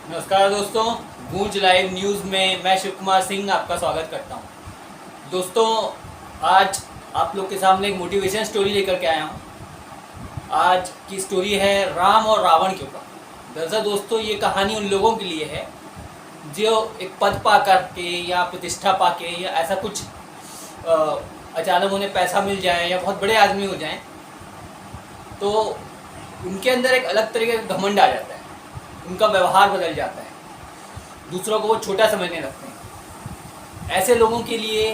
नमस्कार दोस्तों, गूंज लाइव न्यूज़ में मैं शिव कुमार सिंह आपका स्वागत करता हूं। दोस्तों, आज आप लोग के सामने एक मोटिवेशन स्टोरी लेकर के आया हूं। आज की स्टोरी है राम और रावण के ऊपर। दरअसल दोस्तों, ये कहानी उन लोगों के लिए है जो एक पद पा कर के या प्रतिष्ठा पा के या ऐसा कुछ अचानक उन्हें पैसा मिल जाए या बहुत बड़े आदमी हो जाएं, तो उनके अंदर एक अलग तरीके का घमंड आ जाता है, उनका व्यवहार बदल जाता है, दूसरों को वो छोटा समझने लगते हैं। ऐसे लोगों के लिए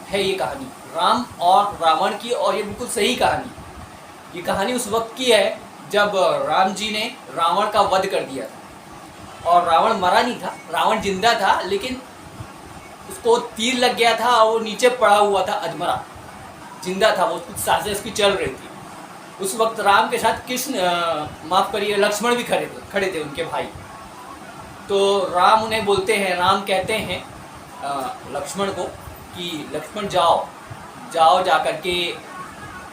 है ये कहानी राम और रावण की, और ये बिल्कुल सही कहानी है। ये कहानी उस वक्त की है जब राम जी ने रावण का वध कर दिया था, और रावण मरा नहीं था, रावण जिंदा था, लेकिन उसको तीर लग गया था और वो नीचे पड़ा हुआ था अधमरा, जिंदा था वो, कुछ सांसें उसकी चल रही थी। उस वक्त राम के साथ कृष्ण माफ़ करिए लक्ष्मण भी खड़े थे उनके भाई। तो राम उन्हें बोलते हैं, राम कहते हैं लक्ष्मण को कि लक्ष्मण जाओ जा कर के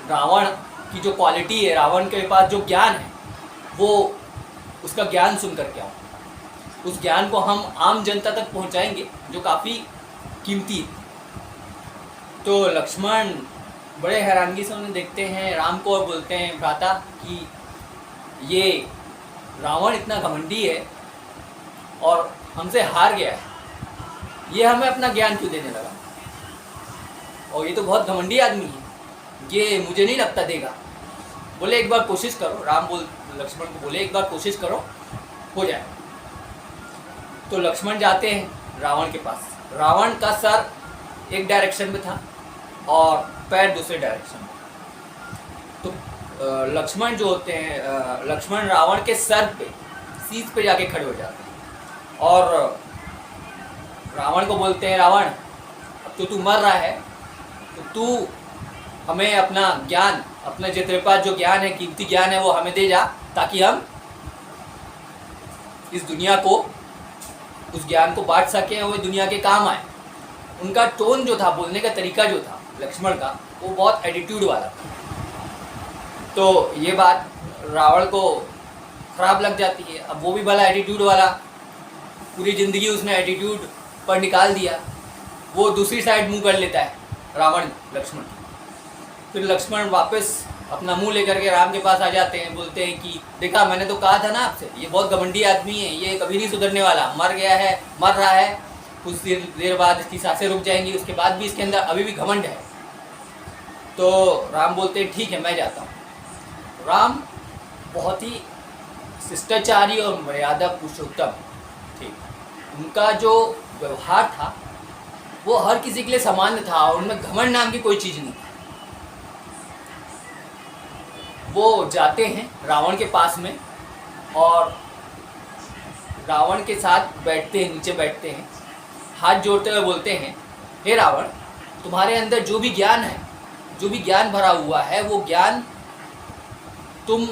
रावण की जो क्वालिटी है, रावण के पास जो ज्ञान है, वो उसका ज्ञान सुन करके आओ। उस ज्ञान को हम आम जनता तक पहुंचाएंगे जो काफ़ी कीमती है। तो लक्ष्मण बड़े हैरानगी से उन्हें देखते हैं राम को और बोलते हैं, भ्राता, कि ये रावण इतना घमंडी है और हमसे हार गया है, ये हमें अपना ज्ञान क्यों देने लगा, और ये तो बहुत घमंडी आदमी है, ये मुझे नहीं लगता देगा। बोले एक बार कोशिश करो, लक्ष्मण को बोले एक बार कोशिश करो, हो जाए। तो लक्ष्मण जाते हैं रावण के पास। रावण का सर एक डायरेक्शन में था और पैर दूसरे डायरेक्शन में। तो लक्ष्मण जो होते हैं, लक्ष्मण रावण के सर पे, सीध पे जाके खड़े हो जाते हैं और रावण को बोलते हैं, रावण अब तो तू मर रहा है, तो तू हमें अपना ज्ञान, अपना जो तेरे पास जो ज्ञान है, कीमती ज्ञान है, वो हमें दे जा, ताकि हम इस दुनिया को, उस ज्ञान को बांट सकें और दुनिया के काम आए। उनका टोन जो था, बोलने का तरीका जो था लक्ष्मण का, वो बहुत एटीट्यूड वाला था। तो ये बात रावण को खराब लग जाती है। अब वो भी भला एटीट्यूड वाला, पूरी ज़िंदगी उसने एटीट्यूड पर निकाल दिया, वो दूसरी साइड मुंह कर लेता है रावण लक्ष्मण। फिर लक्ष्मण वापस अपना मुंह लेकर के राम के पास आ जाते हैं, बोलते हैं कि देखा, मैंने तो कहा था ना आपसे, ये बहुत घमंडी आदमी है, ये कभी नहीं सुधरने वाला, मर गया है, मर रहा है, कुछ देर बाद इसकी सांसें रुक जाएंगी, उसके बाद भी इसके अंदर अभी भी घमंड है। तो राम बोलते हैं ठीक है, मैं जाता हूँ। राम बहुत ही शिष्टाचारी और मर्यादा पुरुषोत्तम थे। उनका जो व्यवहार था वो हर किसी के लिए सामान्य था, और उनमें घमंड नाम की कोई चीज़ नहीं थी। वो जाते हैं रावण के पास में और रावण के साथ बैठते हैं, नीचे बैठते हैं, हाथ जोड़ते हुए बोलते हैं, हे रावण, तुम्हारे अंदर जो भी ज्ञान है, जो भी ज्ञान भरा हुआ है, वो ज्ञान तुम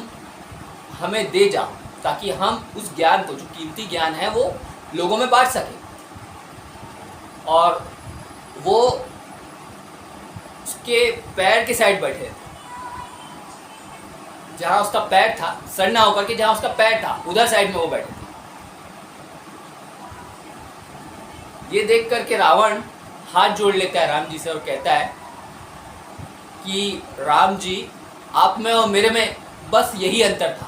हमें दे जाओ, ताकि हम उस ज्ञान को, जो कीमती ज्ञान है, वो लोगों में बांट सकें। और वो उसके पैर के साइड बैठे थे, जहाँ उसका पैर था, सर ना होकर के जहाँ उसका पैर था उधर साइड में वो बैठे थे। ये देख करके रावण हाथ जोड़ लेता है राम जी से और कहता है कि राम जी, आप में और मेरे में बस यही अंतर था।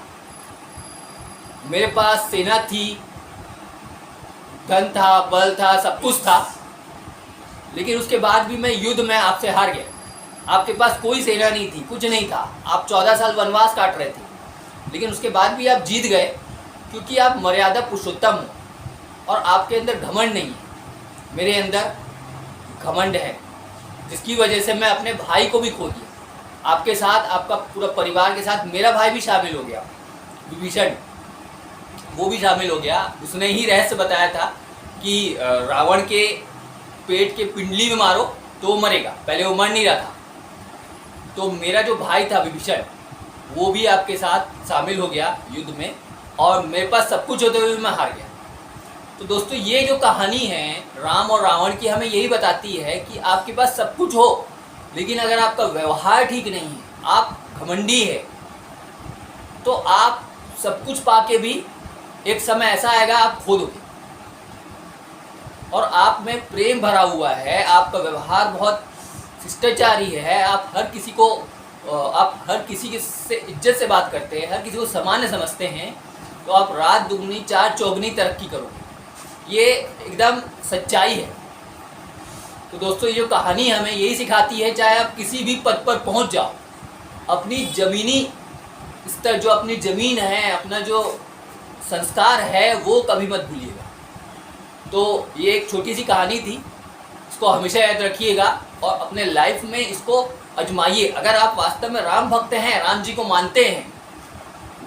मेरे पास सेना थी, धन था, बल था, सब कुछ था, लेकिन उसके बाद भी मैं युद्ध में आपसे हार गया। आपके पास कोई सेना नहीं थी, कुछ नहीं था, आप 14 साल वनवास काट रहे थे, लेकिन उसके बाद भी आप जीत गए, क्योंकि आप मर्यादा पुरुषोत्तम हो और आपके अंदर घमंड नहीं है। मेरे अंदर घमंड है, जिसकी वजह से मैं अपने भाई को भी खो दिया। आपके साथ, आपका पूरा परिवार के साथ मेरा भाई भी शामिल हो गया, विभीषण, वो भी शामिल हो गया। उसने ही रहस्य बताया था कि रावण के पेट के पिंडली में मारो तो वो मरेगा, पहले वो मर नहीं रहा था। तो मेरा जो भाई था विभीषण, वो भी आपके साथ शामिल हो गया युद्ध में, और मेरे पास सब कुछ होते हुए भी मैं हार गया। तो दोस्तों, ये जो कहानी है राम और रावण की, हमें यही बताती है कि आपके पास सब कुछ हो, लेकिन अगर आपका व्यवहार ठीक नहीं है, आप घमंडी है, तो आप सब कुछ पाके भी एक समय ऐसा आएगा आप खो दोगे। और आप में प्रेम भरा हुआ है, आपका व्यवहार बहुत शिष्टाचारी है, आप हर किसी के से इज्जत से बात करते हैं, हर किसी को सामान्य समझते हैं, तो आप रात दुगनी चार चौगनी तरक्की करोगे। ये एकदम सच्चाई है। तो दोस्तों, ये जो कहानी हमें यही सिखाती है, चाहे आप किसी भी पद पर पहुंच जाओ, अपनी ज़मीनी स्तर, जो अपनी ज़मीन है, अपना जो संस्कार है, वो कभी मत भूलिएगा। तो ये एक छोटी सी कहानी थी, इसको हमेशा याद रखिएगा और अपने लाइफ में इसको आजमाइए। अगर आप वास्तव में राम भक्त हैं, राम जी को मानते हैं,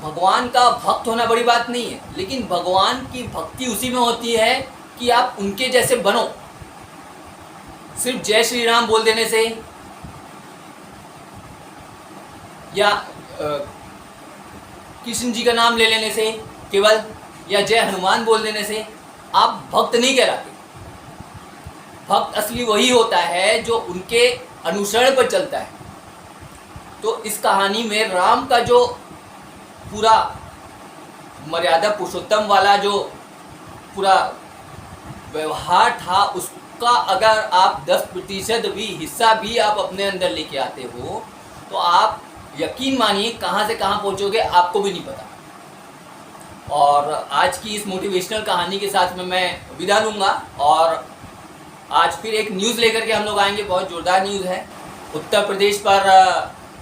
भगवान का भक्त होना बड़ी बात नहीं है, लेकिन भगवान की भक्ति उसी में होती है कि आप उनके जैसे बनो। सिर्फ जय श्री राम बोल देने से या कृष्ण जी का नाम ले लेने से केवल, या जय हनुमान बोल देने से आप भक्त नहीं कहलाते। भक्त असली वही होता है जो उनके अनुसरण पर चलता है। तो इस कहानी में राम का जो पूरा मर्यादा पुरुषोत्तम वाला जो पूरा व्यवहार था, उसका अगर आप 10% भी हिस्सा भी आप अपने अंदर लेके आते हो, तो आप यकीन मानिए कहाँ से कहाँ पहुँचोगे आपको भी नहीं पता। और आज की इस मोटिवेशनल कहानी के साथ में मैं विदा लूँगा, और आज फिर एक न्यूज़ लेकर के हम लोग आएंगे। बहुत ज़ोरदार न्यूज़ है। उत्तर प्रदेश पर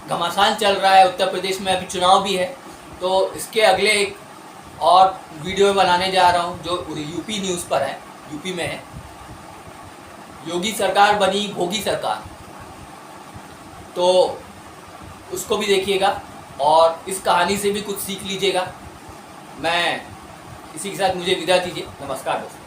घमासान चल रहा है, उत्तर प्रदेश में अभी चुनाव भी है, तो इसके अगले एक और वीडियो बनाने जा रहा हूँ जो यूपी न्यूज़ पर है, यूपी में है। योगी सरकार बनी भोगी सरकार, तो उसको भी देखिएगा और इस कहानी से भी कुछ सीख लीजिएगा। मैं इसी के साथ मुझे विदा दीजिए। नमस्कार दोस्तों।